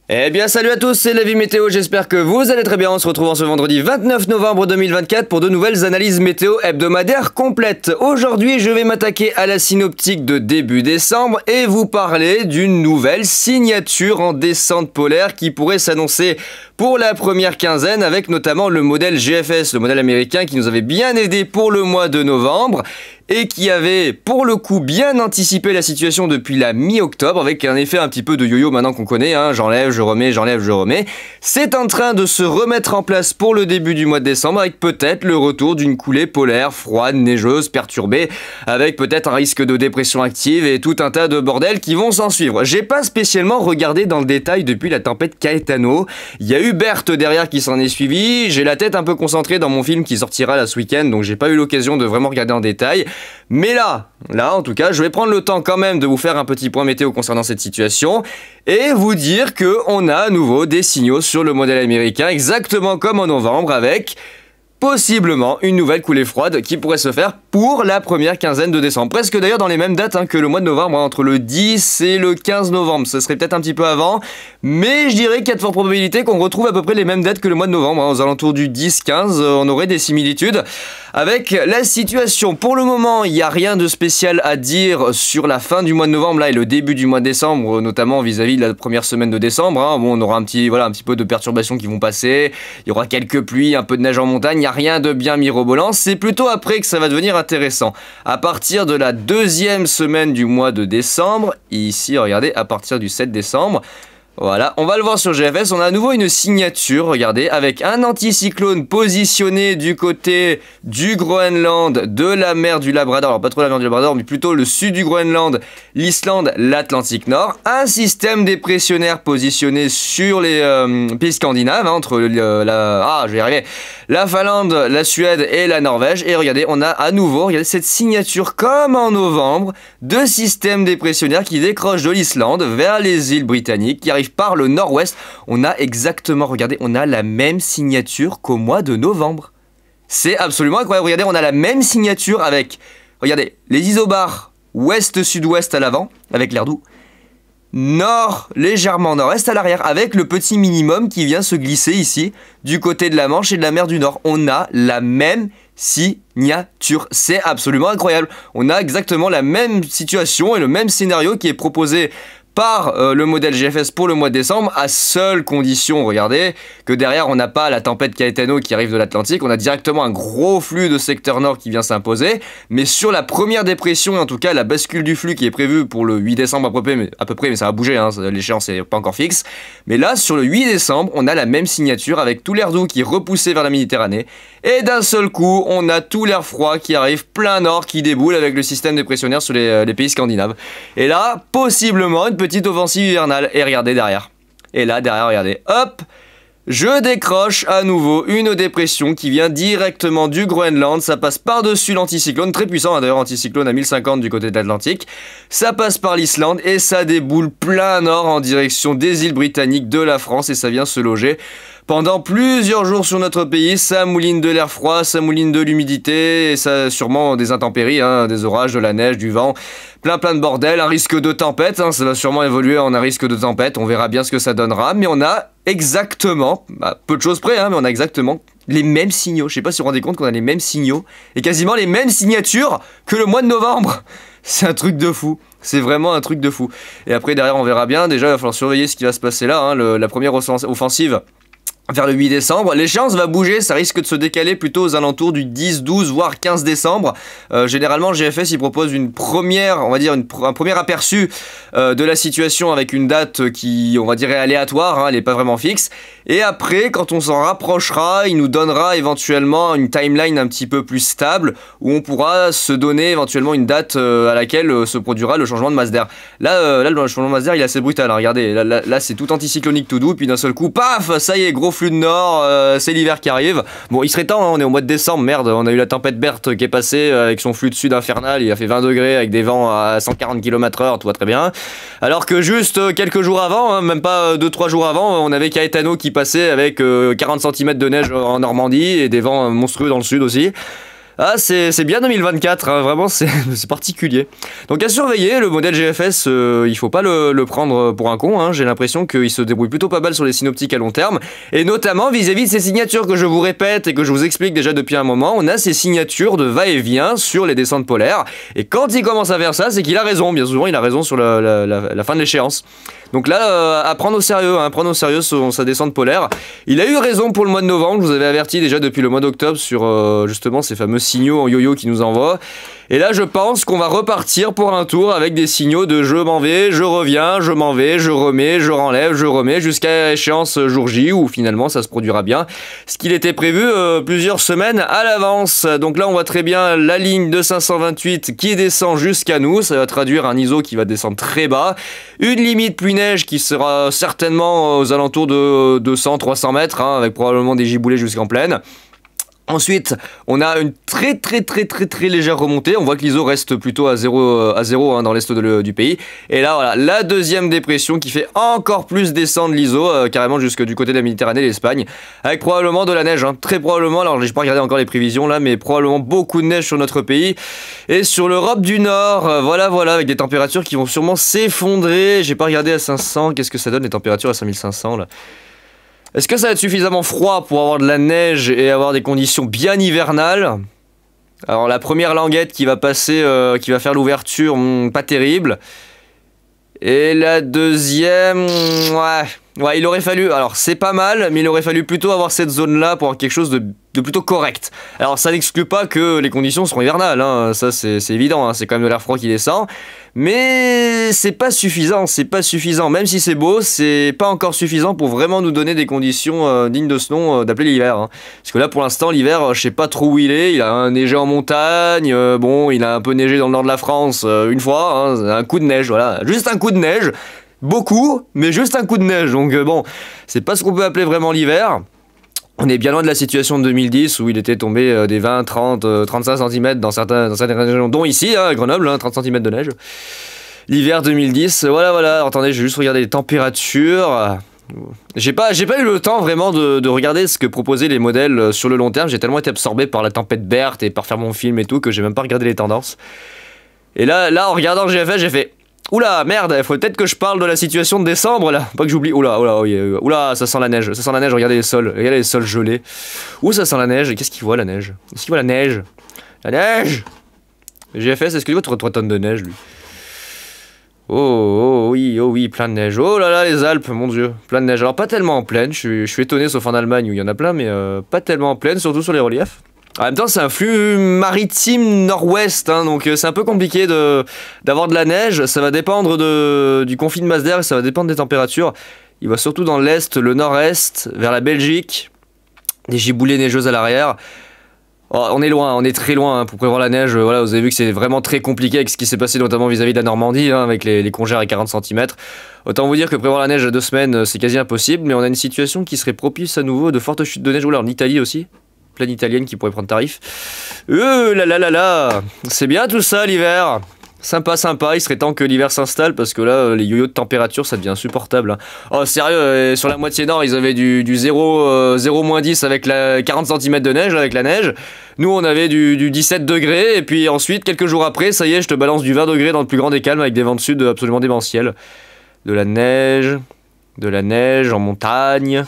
Eh bien salut à tous, c'est l'avis météo, j'espère que vous allez très bien. On se retrouve en ce vendredi 29 novembre 2024 pour de nouvelles analyses météo hebdomadaires complètes. Aujourd'hui, je vais m'attaquer à la synoptique de début décembre et vous parler d'une nouvelle signature en descente polaire qui pourrait s'annoncer pour la première quinzaine, avec notamment le modèle GFS, le modèle américain qui nous avait bien aidé pour le mois de novembre et qui avait pour le coup bien anticipé la situation depuis la mi-octobre, avec un effet un petit peu de yo-yo maintenant qu'on connaît, hein, j'enlève, je remets, j'enlève, je remets. C'est en train de se remettre en place pour le début du mois de décembre, avec peut-être le retour d'une coulée polaire, froide, neigeuse, perturbée, avec peut-être un risque de dépression active et tout un tas de bordels qui vont s'en suivre. J'ai pas spécialement regardé dans le détail depuis la tempête Caetano, il y a eu Berthe derrière qui s'en est suivi, j'ai la tête un peu concentrée dans mon film qui sortira là ce week-end, donc j'ai pas eu l'occasion de vraiment regarder en détail. Mais là en tout cas, je vais prendre le temps quand même de vous faire un petit point météo concernant cette situation et vous dire que on a à nouveau des signaux sur le modèle américain, exactement comme en novembre, avec possiblement une nouvelle coulée froide qui pourrait se faire pour la première quinzaine de décembre. Presque d'ailleurs dans les mêmes dates que le mois de novembre, entre le 10 et le 15 novembre. Ce serait peut-être un petit peu avant, mais je dirais qu'il y a de fortes probabilités qu'on retrouve à peu près les mêmes dates que le mois de novembre. Aux alentours du 10-15, on aurait des similitudes avec la situation. Pour le moment, il n'y a rien de spécial à dire sur la fin du mois de novembre là, et le début du mois de décembre, notamment vis-à-vis de la première semaine de décembre. Bon, on aura un petit peu de perturbations qui vont passer, il y aura quelques pluies, un peu de neige en montagne, il n'y a rien de bien mirobolant, c'est plutôt après que ça va devenir intéressant. À partir de la deuxième semaine du mois de décembre, ici regardez, à partir du 7 décembre, voilà, on va le voir sur GFS, on a à nouveau une signature, regardez, avec un anticyclone positionné du côté du Groenland, de la mer du Labrador, alors pas trop la mer du Labrador, mais plutôt le sud du Groenland, l'Islande, l'Atlantique Nord, un système dépressionnaire positionné sur les pays scandinaves, entre la Finlande, la Suède et la Norvège, et regardez, on a à nouveau, regardez cette signature comme en novembre, de systèmes dépressionnaires qui décrochent de l'Islande vers les îles britanniques, qui arrivent par le nord-ouest. On a exactement, regardez, on a la même signature qu'au mois de novembre. C'est absolument incroyable. Regardez, on a la même signature avec, regardez, les isobars ouest-sud-ouest à l'avant, avec l'air doux, nord, légèrement nord-est à l'arrière, avec le petit minimum qui vient se glisser ici, du côté de la Manche et de la mer du Nord. On a la même signature. C'est absolument incroyable. On a exactement la même situation et le même scénario qui est proposé par le modèle GFS pour le mois de décembre, à seule condition, regardez, que derrière on n'a pas la tempête Caetano qui arrive de l'Atlantique, on a directement un gros flux de secteur nord qui vient s'imposer, mais sur la première dépression, et en tout cas la bascule du flux qui est prévue pour le 8 décembre à peu près, mais ça va bouger, hein, l'échéance n'est pas encore fixe, mais là sur le 8 décembre, on a la même signature avec tout l'air doux qui est repoussé vers la Méditerranée, et d'un seul coup, on a tout l'air froid qui arrive plein nord, qui déboule avec le système dépressionnaire sur les pays scandinaves. Et là, possiblement, une petite offensive hivernale. Et regardez derrière. Et là, derrière, regardez. Hop! Je décroche à nouveau une dépression qui vient directement du Groenland. Ça passe par-dessus l'anticyclone, très puissant hein, d'ailleurs, anticyclone à 1050 du côté de l'Atlantique. Ça passe par l'Islande et ça déboule plein nord en direction des îles britanniques, de la France, et ça vient se loger pendant plusieurs jours sur notre pays. Ça mouline de l'air froid, ça mouline de l'humidité, et ça sûrement des intempéries, hein, des orages, de la neige, du vent, plein de bordel, un risque de tempête, hein, ça va sûrement évoluer en un risque de tempête, on verra bien ce que ça donnera, mais on a exactement, peu de choses près, hein, mais on a exactement les mêmes signaux. Je sais pas si vous vous rendez compte qu'on a les mêmes signaux et quasiment les mêmes signatures que le mois de novembre. C'est un truc de fou. C'est vraiment un truc de fou. Et après, derrière, on verra bien. Déjà, il va falloir surveiller ce qui va se passer là, hein, la première offensive vers le 8 décembre. L'échéance va bouger, ça risque de se décaler plutôt aux alentours du 10, 12, voire 15 décembre. Généralement, le GFS, il propose une première, on va dire, un premier aperçu de la situation avec une date qui, on va dire, est aléatoire, hein, elle n'est pas vraiment fixe. Et après, quand on s'en rapprochera, il nous donnera éventuellement une timeline un petit peu plus stable, où on pourra se donner éventuellement une date à laquelle se produira le changement de masse d'air. Là, le changement de masse d'air, il est assez brutal, hein, regardez, là c'est tout anticyclonique, tout doux, puis d'un seul coup, paf, ça y est, gros flux de nord, c'est l'hiver qui arrive. Bon, il serait temps, hein, on est au mois de décembre, merde, on a eu la tempête Berthe qui est passée avec son flux de sud infernal, il a fait 20 degrés avec des vents à 140 km/h, tout va très bien. Alors que juste quelques jours avant, hein, même pas 2-3 jours avant, on avait Caetano qui passait avec 40 cm de neige en Normandie et des vents monstrueux dans le sud aussi. Ah, c'est bien 2024, hein, vraiment, c'est particulier. Donc à surveiller, le modèle GFS, il faut pas le prendre pour un con, hein. J'ai l'impression qu'il se débrouille plutôt pas mal sur les synoptiques à long terme, et notamment vis-à-vis de ces signatures que je vous répète et que je vous explique déjà depuis un moment. On a ces signatures de va-et-vient sur les descentes polaires, et quand il commence à faire ça, c'est qu'il a raison. Bien souvent, il a raison sur la fin de l'échéance. Donc là, à prendre au sérieux, hein, prendre au sérieux sa descente polaire. Il a eu raison pour le mois de novembre, je vous avais averti déjà depuis le mois d'octobre sur justement ces fameux signaux en yo-yo qu'il nous envoie. Et là, je pense qu'on va repartir pour un tour avec des signaux de je m'en vais, je reviens, je m'en vais, je remets, je renlève, je remets, jusqu'à échéance jour J, où finalement ça se produira bien. Ce qu'il était prévu plusieurs semaines à l'avance. Donc là, on voit très bien la ligne de 528 qui descend jusqu'à nous. Ça va traduire un ISO qui va descendre très bas. Une limite pluie-neige qui sera certainement aux alentours de 200-300 mètres, hein, avec probablement des giboulées jusqu'en plaine. Ensuite, on a une très légère remontée. On voit que l'ISO reste plutôt à 0 hein, dans l'est du pays. Et là, voilà, la deuxième dépression qui fait encore plus descendre l'ISO, carrément jusque du côté de la Méditerranée et l'Espagne, avec probablement de la neige, hein, très probablement. Alors, j'ai pas regardé encore les prévisions là, mais probablement beaucoup de neige sur notre pays et sur l'Europe du Nord. Voilà, avec des températures qui vont sûrement s'effondrer. J'ai pas regardé à 500. Qu'est-ce que ça donne les températures à 5500 là? Est-ce que ça va être suffisamment froid pour avoir de la neige et avoir des conditions bien hivernales? Alors la première languette qui va passer, qui va faire l'ouverture, pas terrible. Et la deuxième, ouais, il aurait fallu, alors c'est pas mal, mais il aurait fallu plutôt avoir cette zone-là pour avoir quelque chose de plutôt correct. Alors ça n'exclut pas que les conditions seront hivernales, hein, ça c'est évident, hein, c'est quand même de l'air froid qui descend. Mais c'est pas suffisant, même si c'est beau, c'est pas encore suffisant pour vraiment nous donner des conditions dignes de ce nom d'appeler l'hiver. Hein. Parce que là pour l'instant l'hiver, je sais pas trop où il a neigé en montagne, bon il a un peu neigé dans le nord de la France une fois, hein, un coup de neige, voilà, juste un coup de neige, beaucoup, mais juste un coup de neige, donc bon, c'est pas ce qu'on peut appeler vraiment l'hiver. On est bien loin de la situation de 2010 où il était tombé des 20, 30, 35 cm dans certaines régions, dont ici, à Grenoble, hein, 30 cm de neige. L'hiver 2010, voilà. Alors, attendez, j'ai juste regardé les températures. J'ai pas eu le temps vraiment de regarder ce que proposaient les modèles sur le long terme. J'ai tellement été absorbé par la tempête Berthe et par faire mon film et tout que j'ai même pas regardé les tendances. Et là en regardant le GFS, j'ai fait... Oula, merde, il faut peut-être que je parle de la situation de décembre là. Pas que j'oublie. Oula, ça sent la neige. Regardez les sols gelés. Ouh, ça sent la neige. Qu'est-ce qu'il voit la neige? Est-ce qu'il voit la neige? La neige! GFS, est-ce qu'il voit 3 tonnes de neige lui? Oh oui, plein de neige. Oh là là, les Alpes, mon dieu, plein de neige. Alors pas tellement en plaine, je suis étonné sauf en Allemagne où il y en a plein, mais pas tellement en plaine, surtout sur les reliefs. En même temps, c'est un flux maritime nord-ouest, hein, donc c'est un peu compliqué d'avoir de la neige. Ça va dépendre du conflit de masse d'air, ça va dépendre des températures. Il va surtout dans l'est, le nord-est, vers la Belgique, des giboulées neigeuses à l'arrière. Oh, on est loin, on est très loin hein, pour prévoir la neige. Voilà, vous avez vu que c'est vraiment très compliqué avec ce qui s'est passé notamment vis-à-vis de la Normandie, hein, avec les congères à 40 cm. Autant vous dire que prévoir la neige à 2 semaines, c'est quasi impossible, mais on a une situation qui serait propice à nouveau de fortes chutes de neige. Oula, en Italie aussi. Plaine italienne qui pourrait prendre tarif. Là, c'est bien tout ça l'hiver. Sympa, il serait temps que l'hiver s'installe parce que là, les yo-yo de température, ça devient insupportable. Hein. Oh, sérieux, sur la moitié nord, ils avaient du 0-10 avec 40 cm de neige, avec la neige. Nous, on avait du 17 degrés, et puis ensuite, quelques jours après, ça y est, je te balance du 20 degrés dans le plus grand des calmes avec des vents de sud absolument démentiels. De la neige en montagne.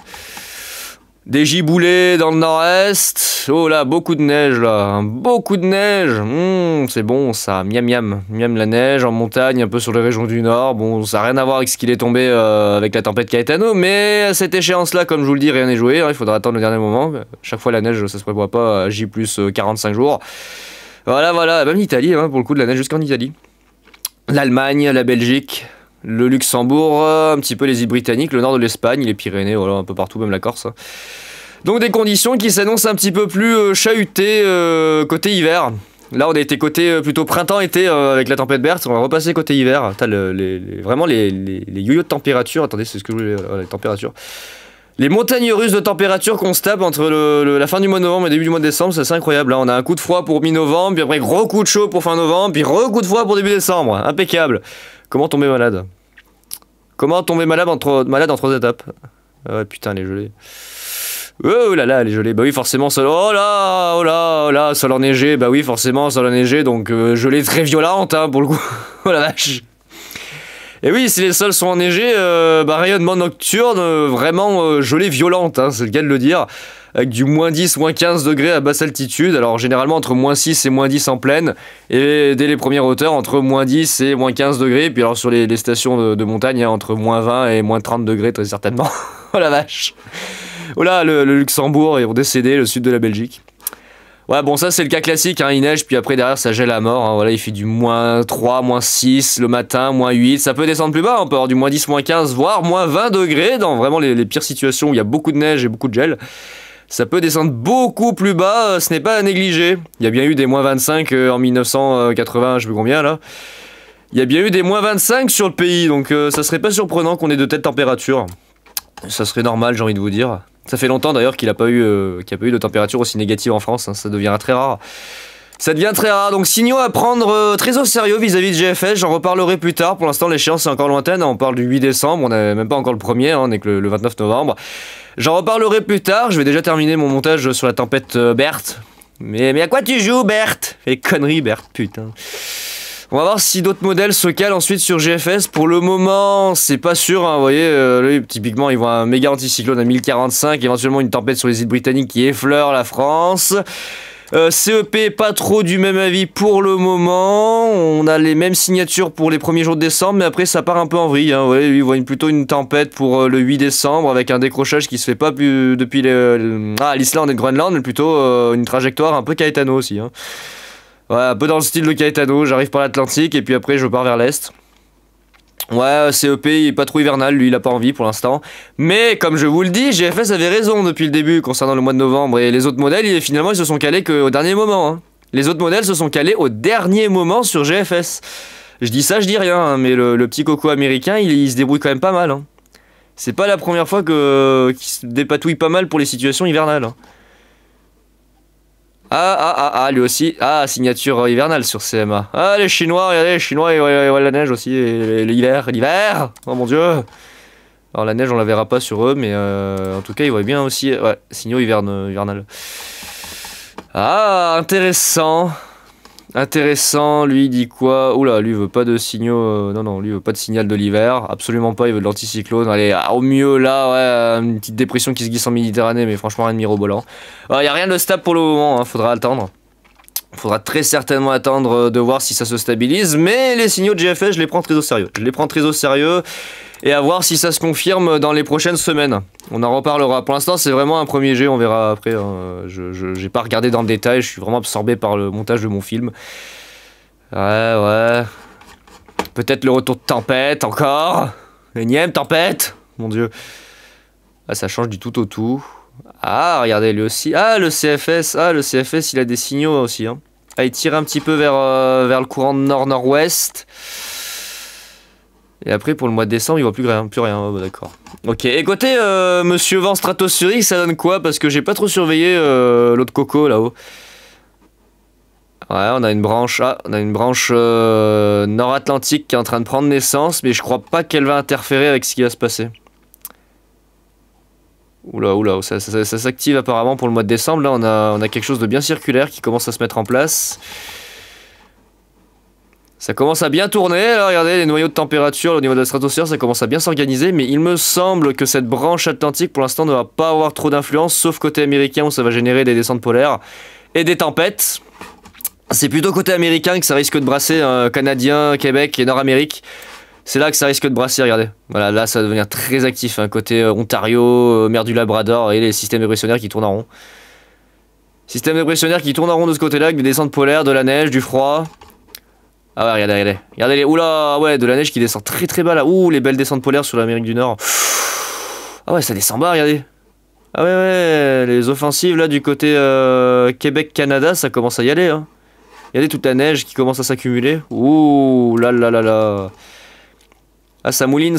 Des giboulées dans le nord-est. Oh là, beaucoup de neige là. Beaucoup de neige. C'est bon ça. Miam la neige en montagne, un peu sur les régions du nord. Bon, ça n'a rien à voir avec ce qu'il est tombé avec la tempête Caetano. Mais à cette échéance-là, comme je vous le dis, rien n'est joué. Hein, il faudra attendre le dernier moment. Chaque fois, la neige, ça se prévoit pas à J plus 45 jours. Voilà. Même l'Italie, hein, pour le coup, de la neige jusqu'en Italie. L'Allemagne, la Belgique. Le Luxembourg, un petit peu les îles Britanniques, le nord de l'Espagne, les Pyrénées, voilà, un peu partout, même la Corse. Donc des conditions qui s'annoncent un petit peu plus chahutées côté hiver. Là on a été côté plutôt printemps-été avec la tempête Berthe, on va repasser côté hiver. Vraiment les yo-yo de température, attendez c'est ce que je voulais, les températures. Les montagnes russes de température qu'on se tape entre la fin du mois de novembre et le début du mois de décembre, c'est assez incroyable. Là, on a un coup de froid pour mi-novembre, puis après gros coup de chaud pour fin novembre, puis coup de froid pour début décembre. Impeccable. Comment tomber malade? Comment tomber malade en 3 étapes? Ah ouais, putain, les gelées. Oh là là, elle est gelée. Bah oui, forcément, sol... Oh là, oh là, oh là, sol enneigé. Bah oui, forcément, sol enneigé, donc gelée très violente, hein, pour le coup. Oh la vache. Et oui, si les sols sont enneigés, bah rayonnement nocturne, vraiment gelée violente, hein, c'est le cas de le dire. Avec du moins 10, moins 15 degrés à basse altitude. Alors généralement entre moins 6 et moins 10 en plaine. Et dès les premières hauteurs, entre moins 10 et moins 15 degrés. Puis alors sur les stations de montagne, hein, entre moins 20 et moins 30 degrés, très certainement. Oh la vache. Oh là, le Luxembourg est décédé, le sud de la Belgique. Ouais, bon, ça c'est le cas classique, hein, il neige, puis après derrière ça gèle à mort. Hein, voilà, il fait du moins 3, moins 6 le matin, moins 8. Ça peut descendre plus bas, on peut avoir du moins 10, moins 15, voire moins 20 degrés dans vraiment les pires situations où il y a beaucoup de neige et beaucoup de gel. Ça peut descendre beaucoup plus bas, ce n'est pas à négliger. Il y a bien eu des moins 25 en 1980, je sais plus combien là. Il y a bien eu des moins 25 sur le pays, donc ça serait pas surprenant qu'on ait de telles températures. Ça serait normal, j'ai envie de vous dire. Ça fait longtemps d'ailleurs qu'il n'y a pas eu de température aussi négative en France, hein, ça deviendra très rare. Ça devient très rare, donc signaux à prendre très au sérieux vis-à-vis de GFS, j'en reparlerai plus tard. Pour l'instant l'échéance est encore lointaine, on parle du 8 décembre, on n'est même pas encore le 1er, hein, on n'est que le 29 novembre. J'en reparlerai plus tard, je vais déjà terminer mon montage sur la tempête Berthe. Mais à quoi tu joues Berthe? Fais conneries Berthe, putain. On va voir si d'autres modèles se calent ensuite sur GFS. Pour le moment, c'est pas sûr, hein, vous voyez, là, typiquement, ils voient un méga anticyclone à 1045, éventuellement une tempête sur les îles britanniques qui effleure la France. CEP, pas trop du même avis pour le moment. On a les mêmes signatures pour les premiers jours de décembre, mais après ça part un peu en vrille. Hein. Vous voyez, lui, il voit plutôt une tempête pour le 8 décembre, avec un décrochage qui se fait pas plus depuis l'Islande et le Groenland, mais plutôt une trajectoire un peu Caetano aussi. Hein. Ouais, un peu dans le style de Caetano, j'arrive par l'Atlantique et puis après je pars vers l'Est. Ouais, CEP il est pas trop hivernal, lui il a pas envie pour l'instant. Mais comme je vous le dis, GFS avait raison depuis le début concernant le mois de novembre. Et les autres modèles, finalement ils se sont calés qu'au dernier moment. Hein. Les autres modèles se sont calés au dernier moment sur GFS. Je dis ça, je dis rien, hein, mais le petit coco américain il se débrouille quand même pas mal. Hein. C'est pas la première fois qu'il se dépatouille pas mal pour les situations hivernales. Hein. Lui aussi. Ah, signature hivernale sur CMA. Ah, les Chinois, regardez, les Chinois, ils voient la neige aussi. L'hiver. Oh mon dieu. Alors la neige, on la verra pas sur eux, mais en tout cas, ils voient bien aussi. Ouais, signaux hivernal. Ah, intéressant. Intéressant, lui il dit quoi? Oula, lui il veut pas de signaux. Non, lui il veut pas de signal de l'hiver. Absolument pas, il veut de l'anticyclone. Allez, au mieux là, ouais, une petite dépression qui se glisse en Méditerranée, mais franchement rien de mirobolant. Il y a rien de stable pour le moment, hein, faudra attendre. Faudra très certainement attendre de voir si ça se stabilise, mais les signaux de GFS, je les prends très au sérieux. Je les prends très au sérieux et à voir si ça se confirme dans les prochaines semaines. On en reparlera. Pour l'instant, c'est vraiment un premier jet, on verra après. Hein. Je n'ai pas regardé dans le détail, je suis vraiment absorbé par le montage de mon film. Ouais. Peut-être le retour de tempête encore. Énième tempête. Mon dieu. Ah, ça change du tout au tout. Ah, regardez, lui aussi. Ah, le CFS. Ah, le CFS, il a des signaux aussi. Hein. Ah, il tire un petit peu vers le courant nord-nord-ouest. Et après, pour le mois de décembre, il voit plus rien. Oh, bah, d'accord. Ok, et côté Monsieur Vent stratosphérique, ça donne quoi? Parce que j'ai pas trop surveillé l'autre coco là-haut. Ouais, on a une branche. Ah, on a une branche nord-atlantique qui est en train de prendre naissance, mais je crois pas qu'elle va interférer avec ce qui va se passer. Oula, ça s'active apparemment pour le mois de décembre. Là, on a quelque chose de bien circulaire qui commence à se mettre en place. Ça commence à bien tourner. Là, regardez, les noyaux de température au niveau de la stratosphère, ça commence à bien s'organiser. Mais il me semble que cette branche atlantique, pour l'instant, ne va pas avoir trop d'influence, sauf côté américain où ça va générer des descentes polaires et des tempêtes. C'est plutôt côté américain que ça risque de brasser Canadien, Québec et Nord-Amérique. C'est là que ça risque de brasser, regardez. Voilà, là ça va devenir très actif, hein, côté Ontario, mer du Labrador et les systèmes dépressionnaires qui tournent en rond. Système dépressionnaire qui tourne en rond de ce côté-là, avec des descentes polaires, de la neige, du froid. Ah ouais, regardez les... Oula, ouais, de la neige qui descend très très bas là. Ouh, les belles descentes polaires sur l'Amérique du Nord. Ah ouais, ça descend bas, regardez. Ah ouais, les offensives là du côté Québec-Canada, ça commence à y aller. Hein. Regardez toute la neige qui commence à s'accumuler. Ouh, là. Ah, ça mouline,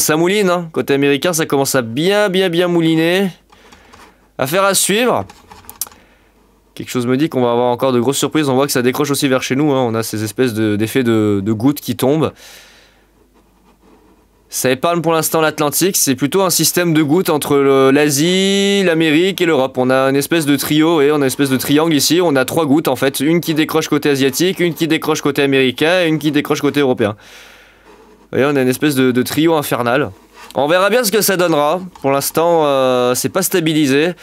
hein. Côté américain, ça commence à bien mouliner. Affaire à suivre. Quelque chose me dit qu'on va avoir encore de grosses surprises. On voit que ça décroche aussi vers chez nous. Hein. On a ces espèces d'effets de gouttes qui tombent. Ça épargne pour l'instant l'Atlantique, c'est plutôt un système de gouttes entre l'Asie, l'Amérique et l'Europe. On a une espèce de trio et on a une espèce de triangle ici, on a 3 gouttes en fait, une qui décroche côté asiatique, une qui décroche côté américain et une qui décroche côté européen. Vous voyez, on a une espèce de trio infernal. On verra bien ce que ça donnera, pour l'instant c'est pas stabilisé.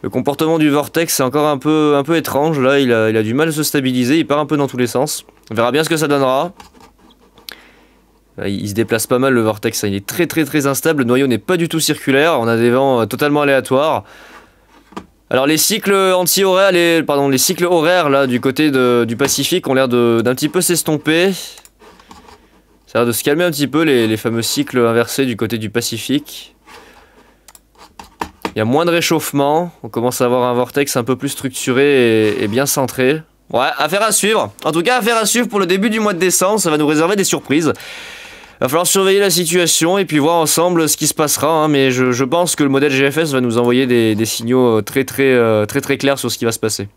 Le comportement du vortex est encore un peu étrange, là il a du mal à se stabiliser, il part un peu dans tous les sens. On verra bien ce que ça donnera. Il se déplace pas mal le vortex, il est très instable, le noyau n'est pas du tout circulaire, on a des vents totalement aléatoires. Alors les cycles anti-horaires, les cycles horaires là du côté du Pacifique ont l'air d'un petit peu s'estomper. Ça a l'air de se calmer un petit peu les fameux cycles inversés du côté du Pacifique. Il y a moins de réchauffement, on commence à avoir un vortex un peu plus structuré et bien centré. Ouais, affaire à suivre. En tout cas, affaire à suivre pour le début du mois de décembre, ça va nous réserver des surprises. Va falloir surveiller la situation et puis voir ensemble ce qui se passera, hein, mais je pense que le modèle GFS va nous envoyer des signaux très clairs sur ce qui va se passer.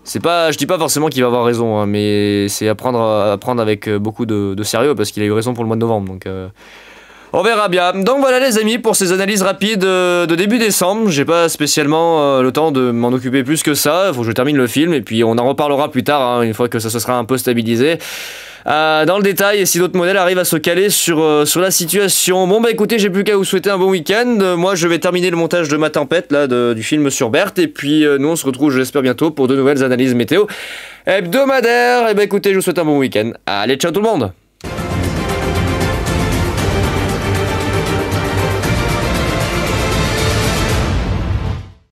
Je dis pas forcément qu'il va avoir raison, hein, mais c'est à prendre avec beaucoup de sérieux parce qu'il a eu raison pour le mois de novembre, donc on verra bien. Donc voilà les amis, pour ces analyses rapides de début décembre, j'ai pas spécialement le temps de m'en occuper plus que ça, il faut que je termine le film et puis on en reparlera plus tard, hein, une fois que ça se sera un peu stabilisé. Dans le détail, et si d'autres modèles arrivent à se caler sur la situation. Bon bah écoutez, j'ai plus qu'à vous souhaiter un bon week-end. Moi je vais terminer le montage de ma tempête là, du film sur Berthe. Et puis nous on se retrouve, je l'espère, bientôt pour de nouvelles analyses météo hebdomadaires. Et bah écoutez, je vous souhaite un bon week-end. Allez, ciao tout le monde!